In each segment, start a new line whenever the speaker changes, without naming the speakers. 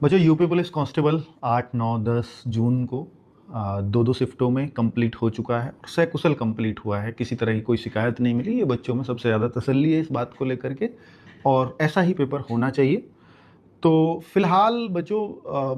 बच्चों UP police constable 8, 9, 10 जून को दो दो शिफ्टों में कंप्लीट हो चुका है और सकुशल कंप्लीट हुआ है। किसी तरह की कोई शिकायत नहीं मिली। ये बच्चों में सबसे ज़्यादा तसल्ली है इस बात को लेकर के, और ऐसा ही पेपर होना चाहिए। तो फिलहाल बच्चों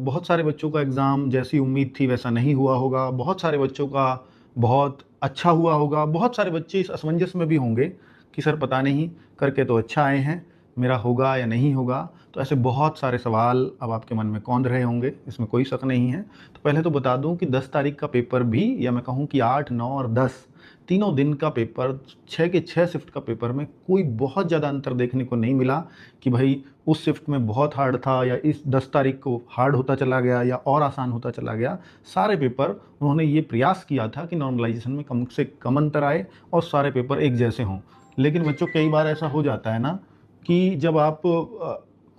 बहुत सारे बच्चों का एग्ज़ाम जैसी उम्मीद थी वैसा नहीं हुआ होगा। बहुत सारे बच्चों का बहुत अच्छा हुआ होगा। बहुत सारे बच्चे इस असमंजस में भी होंगे कि सर पता नहीं, करके तो अच्छा आए हैं, मेरा होगा या नहीं होगा। तो ऐसे बहुत सारे सवाल अब आपके मन में कौंध रहे होंगे, इसमें कोई शक नहीं है। तो पहले तो बता दूं कि 10 तारीख का पेपर भी, या मैं कहूं कि 8, 9 और 10 तीनों दिन का पेपर, 6 के 6 शिफ्ट का पेपर में कोई बहुत ज़्यादा अंतर देखने को नहीं मिला कि भाई उस शिफ्ट में बहुत हार्ड था या इस 10 तारीख को हार्ड होता चला गया या और आसान होता चला गया। सारे पेपर उन्होंने ये प्रयास किया था कि नॉर्मलाइजेशन में कम से कम अंतर आए और सारे पेपर एक जैसे हों। लेकिन बच्चों कई बार ऐसा हो जाता है ना कि जब आप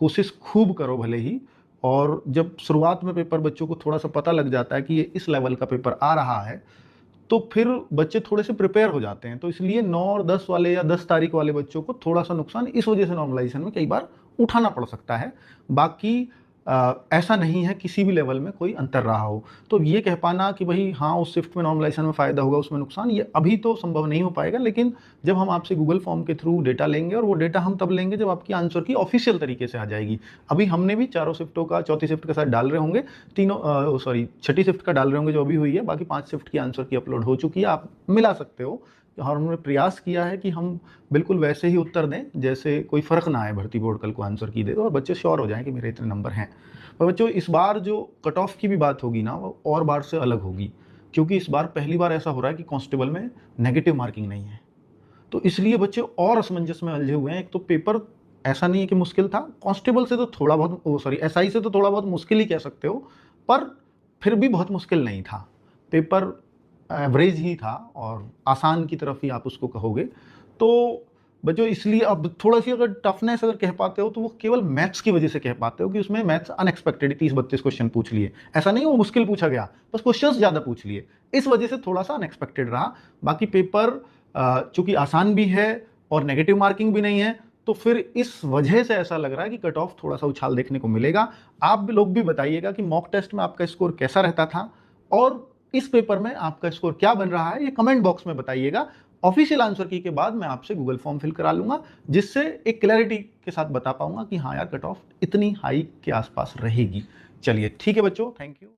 कोशिश खूब करो भले ही, और जब शुरुआत में पेपर बच्चों को थोड़ा सा पता लग जाता है कि ये इस लेवल का पेपर आ रहा है, तो फिर बच्चे थोड़े से प्रिपेयर हो जाते हैं। तो इसलिए 9 और 10 वाले या 10 तारीख वाले बच्चों को थोड़ा सा नुकसान इस वजह से नॉर्मलाइजेशन में कई बार उठाना पड़ सकता है। बाकी ऐसा नहीं है किसी भी लेवल में कोई अंतर रहा हो। तो ये कह पाना कि भाई हाँ उस शिफ्ट में नॉर्मलाइजेशन में फ़ायदा होगा उसमें नुकसान, ये अभी तो संभव नहीं हो पाएगा। लेकिन जब हम आपसे गूगल फॉर्म के थ्रू डेटा लेंगे, और वो डेटा हम तब लेंगे जब आपकी आंसर की ऑफिशियल तरीके से आ जाएगी। अभी हमने भी चारों शिफ्टों का, चौथी शिफ्ट के साथ डाल रहे होंगे, तीनों सॉरी छठी शिफ्ट का डाल रहे होंगे जो अभी हुई है। बाकी 5 शिफ्ट की आंसर की अपलोड हो चुकी है, आप मिला सकते हो। और हमने प्रयास किया है कि हम बिल्कुल वैसे ही उत्तर दें जैसे कोई फ़र्क ना आए, भर्ती बोर्ड कल को आंसर की दे और बच्चे श्योर हो जाएं कि मेरे इतने नंबर हैं। पर बच्चों इस बार जो कट ऑफ की भी बात होगी ना, वो और बार से अलग होगी, क्योंकि इस बार पहली बार ऐसा हो रहा है कि कांस्टेबल में नेगेटिव मार्किंग नहीं है। तो इसलिए बच्चे और असमंजस में उलझे हुए हैं। एक तो पेपर ऐसा नहीं है कि मुश्किल था, कांस्टेबल से तो थोड़ा बहुत, सॉरी एसआई से तो थोड़ा बहुत मुश्किल ही कह सकते हो, पर फिर भी बहुत मुश्किल नहीं था। पेपर एवरेज ही था और आसान की तरफ ही आप उसको कहोगे। तो बच्चों इसलिए अब थोड़ा सी अगर टफनेस अगर कह पाते हो तो वो केवल मैथ्स की वजह से कह पाते हो कि उसमें मैथ्स अनएक्सपेक्टेड 30-32 क्वेश्चन पूछ लिए। ऐसा नहीं वो मुश्किल पूछा गया, बस क्वेश्चंस ज़्यादा पूछ लिए, इस वजह से थोड़ा सा अनएक्सपेक्टेड रहा। बाकी पेपर चूंकि आसान भी है और नेगेटिव मार्किंग भी नहीं है, तो फिर इस वजह से ऐसा लग रहा है कि कट ऑफ थोड़ा सा उछाल देखने को मिलेगा। आप भी लोग भी बताइएगा कि मॉक टेस्ट में आपका स्कोर कैसा रहता था और इस पेपर में आपका स्कोर क्या बन रहा है, ये कमेंट बॉक्स में बताइएगा। ऑफिशियल आंसर की के बाद मैं आपसे गूगल फॉर्म फिल करा लूंगा, जिससे एक क्लैरिटी के साथ बता पाऊंगा कि हाँ यार कट ऑफ इतनी हाई के आसपास रहेगी। चलिए ठीक है बच्चों, थैंक यू।